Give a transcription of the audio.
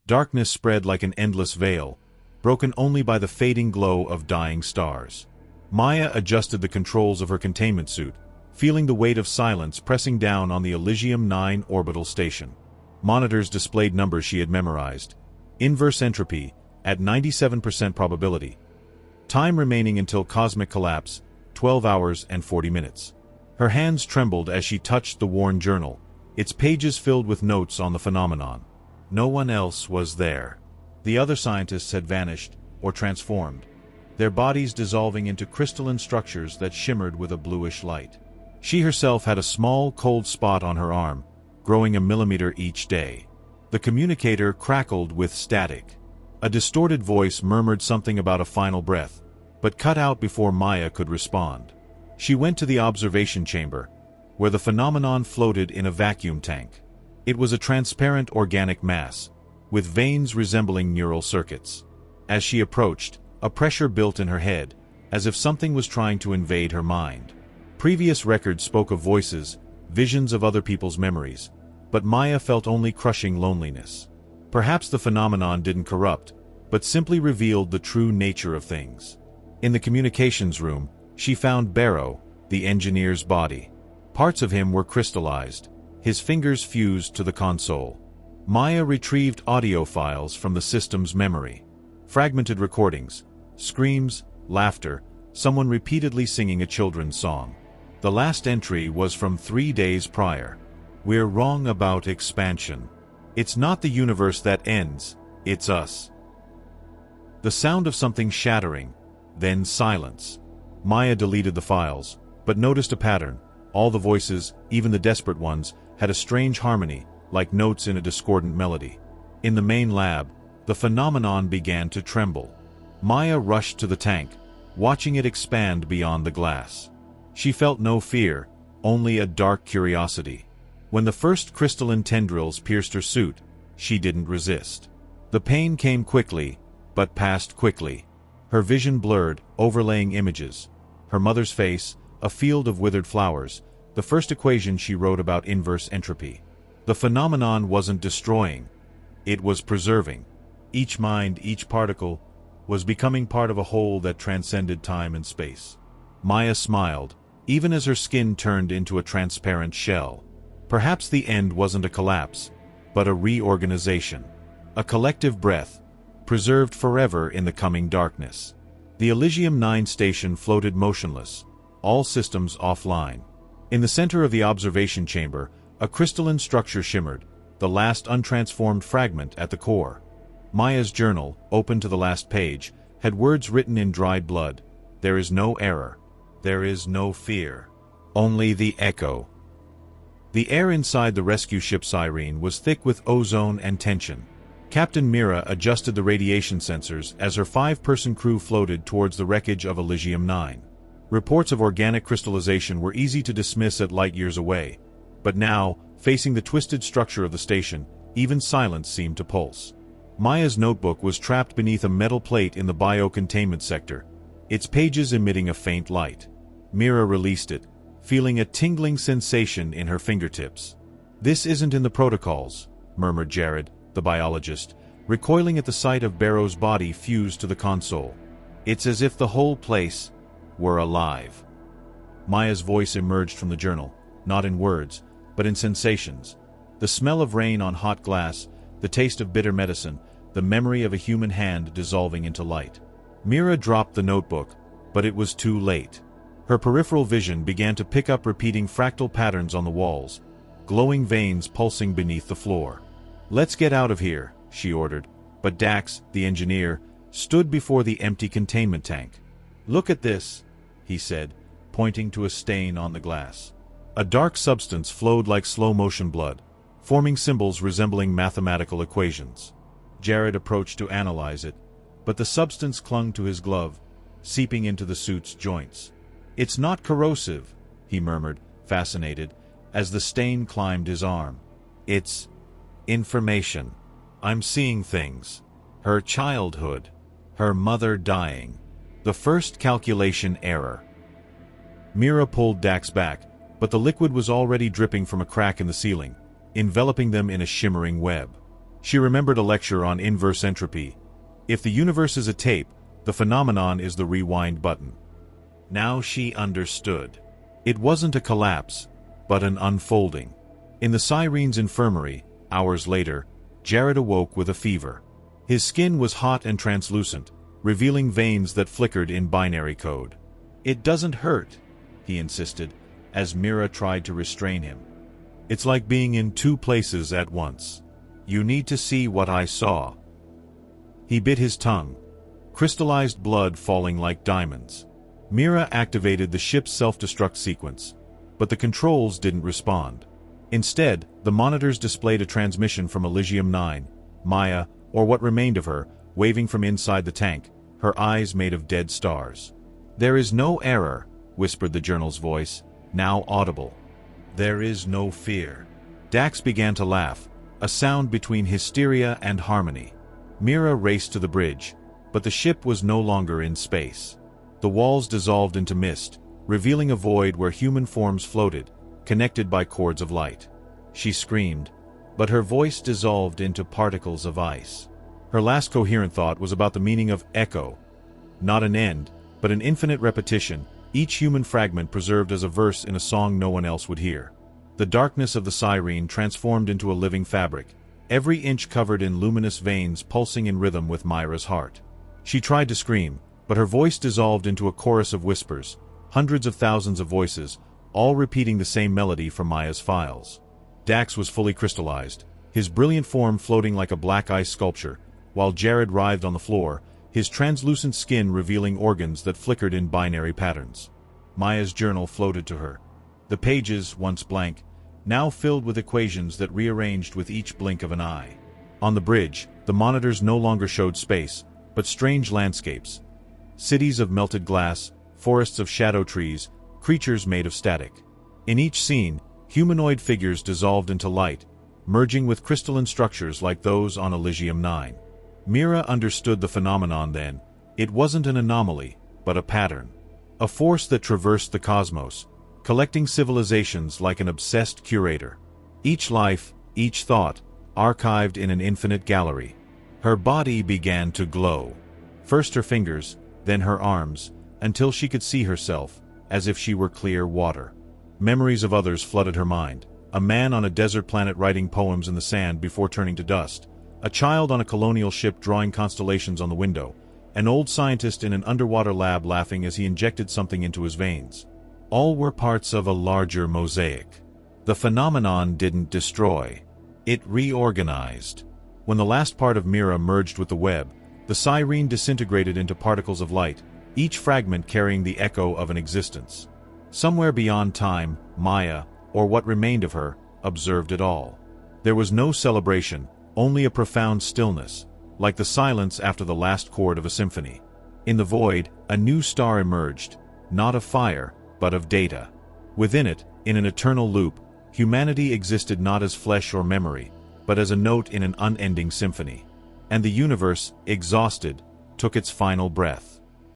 Darkness spread like an endless veil, broken only by the fading glow of dying stars. Maya adjusted the controls of her containment suit, feeling the weight of silence pressing down on the Elysium 9 orbital station. Monitors displayed numbers she had memorized. Inverse entropy, at 97% probability. Time remaining until cosmic collapse, 12 hours and 40 minutes. Her hands trembled as she touched the worn journal, its pages filled with notes on the phenomenon. No one else was there. The other scientists had vanished, or transformed, their bodies dissolving into crystalline structures that shimmered with a bluish light. She herself had a small, cold spot on her arm, growing a millimeter each day. The communicator crackled with static. A distorted voice murmured something about a final breath, but cut out before Maya could respond. She went to the observation chamber, where the phenomenon floated in a vacuum tank. It was a transparent organic mass, with veins resembling neural circuits. As she approached, a pressure built in her head, as if something was trying to invade her mind. Previous records spoke of voices, visions of other people's memories, but Maya felt only crushing loneliness. Perhaps the phenomenon didn't corrupt, but simply revealed the true nature of things. In the communications room, she found Barrow, the engineer's body. Parts of him were crystallized, his fingers fused to the console. Maya retrieved audio files from the system's memory. Fragmented recordings, screams, laughter, someone repeatedly singing a children's song. The last entry was from 3 days prior. "We're wrong about expansion. It's not the universe that ends, it's us." The sound of something shattering, then silence. Maya deleted the files, but noticed a pattern. All the voices, even the desperate ones, had a strange harmony, like notes in a discordant melody. In the main lab, the phenomenon began to tremble. Maya rushed to the tank, watching it expand beyond the glass. She felt no fear, only a dark curiosity. When the first crystalline tendrils pierced her suit, she didn't resist. The pain came quickly, but passed quickly. Her vision blurred, overlaying images. Her mother's face, a field of withered flowers, the first equation she wrote about inverse entropy. The phenomenon wasn't destroying, it was preserving. Each mind, each particle, was becoming part of a whole that transcended time and space. Maya smiled, even as her skin turned into a transparent shell. Perhaps the end wasn't a collapse, but a reorganization. A collective breath, preserved forever in the coming darkness. The Elysium 9 station floated motionless, all systems offline. In the center of the observation chamber, a crystalline structure shimmered, the last untransformed fragment at the core. Maya's journal, open to the last page, had words written in dried blood. "There is no error. There is no fear. Only the echo." The air inside the rescue ship Siren was thick with ozone and tension. Captain Mira adjusted the radiation sensors as her 5-person crew floated towards the wreckage of Elysium 9. Reports of organic crystallization were easy to dismiss at light years away, but now, facing the twisted structure of the station, even silence seemed to pulse. Maya's notebook was trapped beneath a metal plate in the bio-containment sector, its pages emitting a faint light. Mira released it, feeling a tingling sensation in her fingertips. "This isn't in the protocols," murmured Jared, the biologist, recoiling at the sight of Barrow's body fused to the console. "It's as if the whole place were alive." Maya's voice emerged from the journal, not in words, but in sensations. The smell of rain on hot glass, the taste of bitter medicine, the memory of a human hand dissolving into light. Mira dropped the notebook, but it was too late. Her peripheral vision began to pick up repeating fractal patterns on the walls, glowing veins pulsing beneath the floor. "Let's get out of here," she ordered, but Dax, the engineer, stood before the empty containment tank. "Look at this," he said, pointing to a stain on the glass. A dark substance flowed like slow-motion blood, forming symbols resembling mathematical equations. Jared approached to analyze it, but the substance clung to his glove, seeping into the suit's joints. "It's not corrosive," he murmured, fascinated, as the stain climbed his arm. "It's information. I'm seeing things. Her childhood. Her mother dying. The first calculation error." Mira pulled Dax back, but the liquid was already dripping from a crack in the ceiling, enveloping them in a shimmering web. She remembered a lecture on inverse entropy. If the universe is a tape, the phenomenon is the rewind button. Now she understood. It wasn't a collapse, but an unfolding. In the Sirene's infirmary, hours later, Jared awoke with a fever. His skin was hot and translucent, revealing veins that flickered in binary code. "It doesn't hurt," he insisted, as Mira tried to restrain him. "It's like being in two places at once. You need to see what I saw." He bit his tongue, crystallized blood falling like diamonds. Mira activated the ship's self-destruct sequence, but the controls didn't respond. Instead, the monitors displayed a transmission from Elysium 9, Maya, or what remained of her, waving from inside the tank, her eyes made of dead stars. "There is no error," whispered the journal's voice, now audible. "There is no fear." Dax began to laugh, a sound between hysteria and harmony. Mira raced to the bridge, but the ship was no longer in space. The walls dissolved into mist, revealing a void where human forms floated, connected by cords of light. She screamed, but her voice dissolved into particles of ice. Her last coherent thought was about the meaning of echo. Not an end, but an infinite repetition, each human fragment preserved as a verse in a song no one else would hear. The darkness of the Sirene transformed into a living fabric, every inch covered in luminous veins pulsing in rhythm with Myra's heart. She tried to scream, but her voice dissolved into a chorus of whispers, hundreds of thousands of voices, all repeating the same melody from Maya's files. Dax was fully crystallized, his brilliant form floating like a black ice sculpture, while Jared writhed on the floor, his translucent skin revealing organs that flickered in binary patterns. Maya's journal floated to her. The pages, once blank, now filled with equations that rearranged with each blink of an eye. On the bridge, the monitors no longer showed space, but strange landscapes. Cities of melted glass, forests of shadow trees, creatures made of static. In each scene, humanoid figures dissolved into light, merging with crystalline structures like those on Elysium 9. Mira understood the phenomenon then. It wasn't an anomaly, but a pattern. A force that traversed the cosmos, collecting civilizations like an obsessed curator. Each life, each thought, archived in an infinite gallery. Her body began to glow. First her fingers, then her arms, until she could see herself, as if she were clear water. Memories of others flooded her mind. A man on a desert planet writing poems in the sand before turning to dust. A child on a colonial ship drawing constellations on the window. An old scientist in an underwater lab laughing as he injected something into his veins. All were parts of a larger mosaic. The phenomenon didn't destroy. It reorganized. When the last part of Mira merged with the web, the Sirene disintegrated into particles of light, each fragment carrying the echo of an existence. Somewhere beyond time, Maya, or what remained of her, observed it all. There was no celebration, only a profound stillness, like the silence after the last chord of a symphony. In the void, a new star emerged, not of fire, but of data. Within it, in an eternal loop, humanity existed not as flesh or memory, but as a note in an unending symphony. And the universe, exhausted, took its final breath.